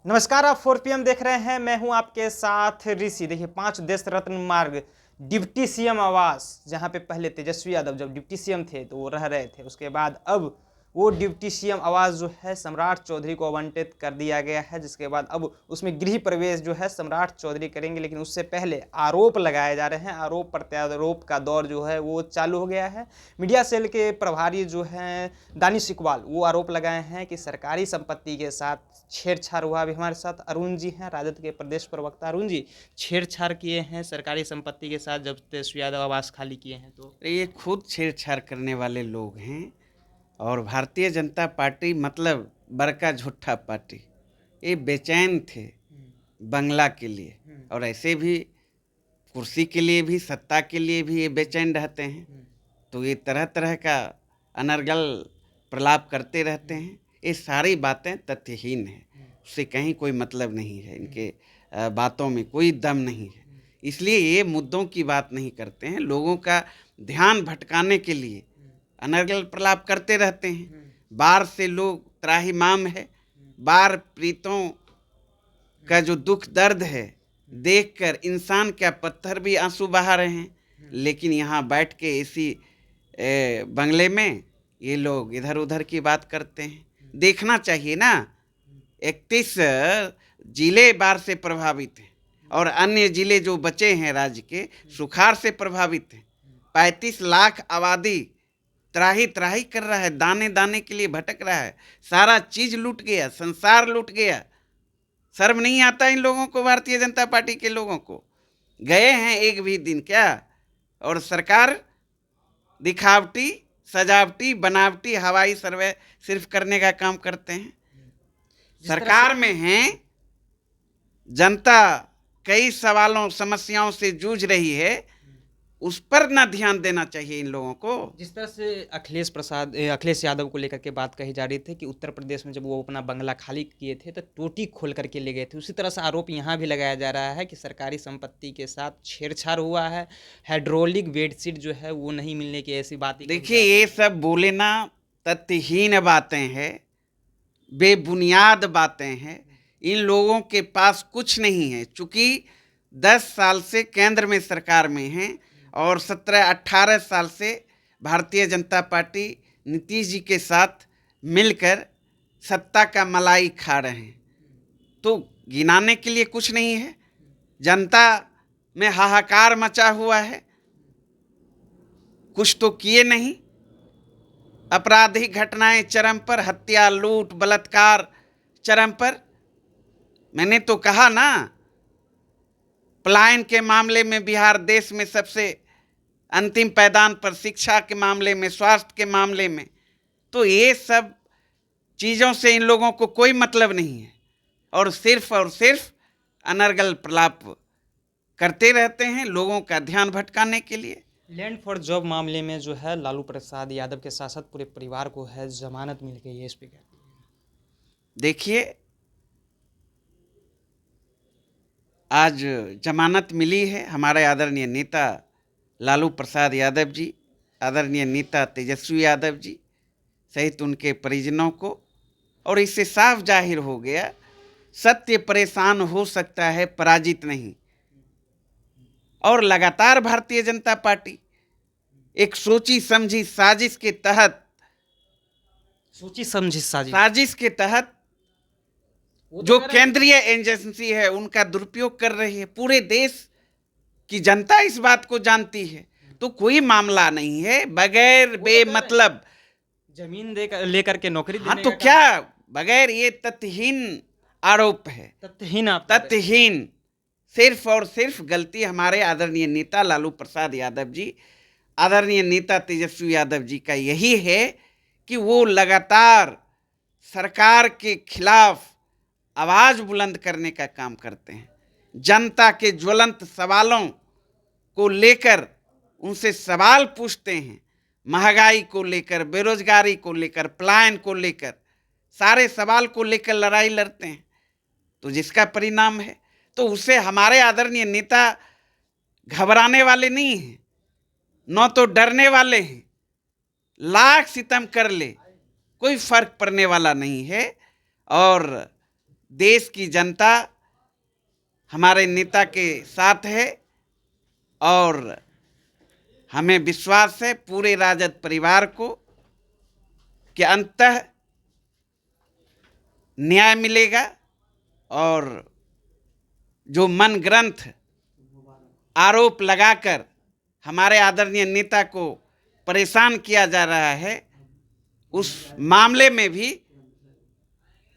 नमस्कार, आप 4 PM देख रहे हैं। मैं हूं आपके साथ ऋषि। देखिए, 5 देश रत्न मार्ग, डिप्टी सीएम आवास, जहां पे पहले तेजस्वी यादव जब डिप्टी सीएम थे तो वो रह रहे थे, उसके बाद अब वो डिप्टी सीएम आवास जो है सम्राट चौधरी को आवंटित कर दिया गया है, जिसके बाद अब उसमें गृह प्रवेश जो है सम्राट चौधरी करेंगे। लेकिन उससे पहले आरोप लगाए जा रहे हैं, आरोप प्रत्यारोप का दौर जो है वो चालू हो गया है। मीडिया सेल के प्रभारी जो हैं दानिश इकबाल, वो आरोप लगाए हैं कि सरकारी संपत्ति के साथ छेड़छाड़ हुआ। अभी हमारे साथ अरुण जी हैं, राजद के प्रदेश प्रवक्ता। अरुण जी, छेड़छाड़ किए हैं सरकारी संपत्ति के साथ जब तेजस्वी यादव आवास खाली किए हैं तो? ये खुद छेड़छाड़ करने वाले लोग हैं। और भारतीय जनता पार्टी मतलब बड़का झूठा पार्टी, ये बेचैन थे बंगला के लिए, और ऐसे भी कुर्सी के लिए भी, सत्ता के लिए भी ये बेचैन रहते हैं। तो ये तरह तरह का अनर्गल प्रलाप करते रहते हैं। ये सारी बातें तथ्यहीन हैं, उससे कहीं कोई मतलब नहीं है, इनके बातों में कोई दम नहीं है। इसलिए ये मुद्दों की बात नहीं करते हैं, लोगों का ध्यान भटकाने के लिए अनर्गल प्रलाप करते रहते हैं। बाढ़ से लोग त्राहिमाम है, बाढ़ पीड़ितों का जो दुख दर्द है देखकर इंसान क्या पत्थर भी आंसू बहा रहे हैं। लेकिन यहाँ बैठ के इसी बंगले में ये लोग इधर उधर की बात करते हैं। देखना चाहिए ना, 31 जिले बाढ़ से प्रभावित हैं और अन्य जिले जो बचे हैं राज्य के सुखाड़ से प्रभावित हैं। 35 लाख आबादी त्राही त्राही कर रहा है, दाने दाने के लिए भटक रहा है। सारा चीज लूट गया, संसार लूट गया। शर्म नहीं आता इन लोगों को, भारतीय जनता पार्टी के लोगों को? गए हैं एक भी दिन क्या? और सरकार दिखावटी, सजावटी, बनावटी हवाई सर्वे सिर्फ करने का काम करते हैं। सरकार में हैं, जनता कई सवालों समस्याओं से जूझ रही है, उस पर ना ध्यान देना चाहिए इन लोगों को। जिस तरह से अखिलेश यादव को लेकर के बात कही जा रही थी कि उत्तर प्रदेश में जब वो अपना बंगला खाली किए थे तो टोटी खोल करके ले गए थे, उसी तरह से आरोप यहाँ भी लगाया जा रहा है कि सरकारी संपत्ति के साथ छेड़छाड़ हुआ है। हाइड्रोलिक बेडशीट जो है वो नहीं मिलने की ऐसी बात। देखिए, ये सब बोले ना तथ्यहीन बातें हैं, बेबुनियाद बातें हैं। इन लोगों के पास कुछ नहीं है, चूंकि 10 साल से केंद्र में सरकार में हैं और 17-18 साल से भारतीय जनता पार्टी नीतीश जी के साथ मिलकर सत्ता का मलाई खा रहे हैं, तो गिनाने के लिए कुछ नहीं है। जनता में हाहाकार मचा हुआ है, कुछ तो किए नहीं। आपराधिक घटनाएं चरम पर, हत्या, लूट, बलात्कार चरम पर। मैंने तो कहा ना, पलायन के मामले में बिहार देश में सबसे अंतिम पायदान पर, शिक्षा के मामले में, स्वास्थ्य के मामले में। तो ये सब चीज़ों से इन लोगों को कोई मतलब नहीं है और सिर्फ अनर्गल प्रलाप करते रहते हैं लोगों का ध्यान भटकाने के लिए। लैंड फॉर जॉब मामले में जो है लालू प्रसाद यादव के साथ साथ पूरे परिवार को है जमानत मिल गई है, इस पे क्या? देखिए, आज जमानत मिली है हमारे आदरणीय नेता लालू प्रसाद यादव जी, आदरणीय नेता तेजस्वी यादव जी सहित उनके परिजनों को। और इससे साफ जाहिर हो गया, सत्य परेशान हो सकता है, पराजित नहीं। और लगातार भारतीय जनता पार्टी एक सोची समझी साजिश के तहत, साजिश के तहत जो केंद्रीय एजेंसी है उनका दुरुपयोग कर रही है। पूरे देश की जनता इस बात को जानती है। तो कोई मामला नहीं है, बगैर बेमतलब जमीन लेकर के नौकरी हाँ, तो क्या बगैर, ये तथ्यहीन आरोप है, तथ्यहीन। सिर्फ और सिर्फ गलती हमारे आदरणीय नेता लालू प्रसाद यादव जी, आदरणीय नेता तेजस्वी यादव जी का यही है कि वो लगातार सरकार के खिलाफ आवाज बुलंद करने का काम करते हैं। जनता के ज्वलंत सवालों को लेकर उनसे सवाल पूछते हैं, महंगाई को लेकर, बेरोजगारी को लेकर, पलायन को लेकर, सारे सवाल को लेकर लड़ाई लड़ते हैं। तो जिसका परिणाम है, तो उसे हमारे आदरणीय नेता घबराने वाले नहीं हैं, न तो डरने वाले हैं। लाख सितम कर ले, कोई फर्क पड़ने वाला नहीं है। और देश की जनता हमारे नेता के साथ है और हमें विश्वास है पूरे राजद परिवार को कि अंततः न्याय मिलेगा और जो मन ग्रंथ आरोप लगाकर हमारे आदरणीय नेता को परेशान किया जा रहा है उस मामले में भी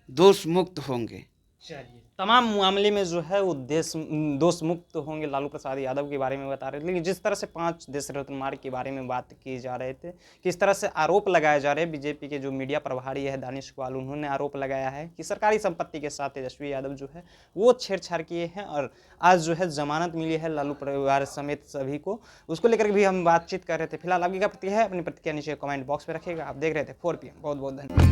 दोष मुक्त होंगे। चलिए, तमाम मामले में जो है वो दोष मुक्त होंगे लालू प्रसाद यादव के बारे में बता रहे थे। लेकिन जिस तरह से 5 देश रत्न मार्ग के बारे में बात की जा रहे थे, किस तरह से आरोप लगाए जा रहे हैं, बीजेपी के जो मीडिया प्रभारी है दानिश इकबाल, उन्होंने आरोप लगाया है कि सरकारी संपत्ति के साथ तेजस्वी यादव जो है वो छेड़छाड़ किए हैं और आज जो है जमानत मिली है लालू परिवार समेत सभी को, उसको लेकर भी हम बातचीत कर रहे थे। फिलहाल आपकी क्या प्रतिक्रिया है, अपनी प्रतिक्रिया नीचे कमेंट बॉक्स में रखिएगा। आप देख रहे थे 4 PM। बहुत बहुत धन्यवाद।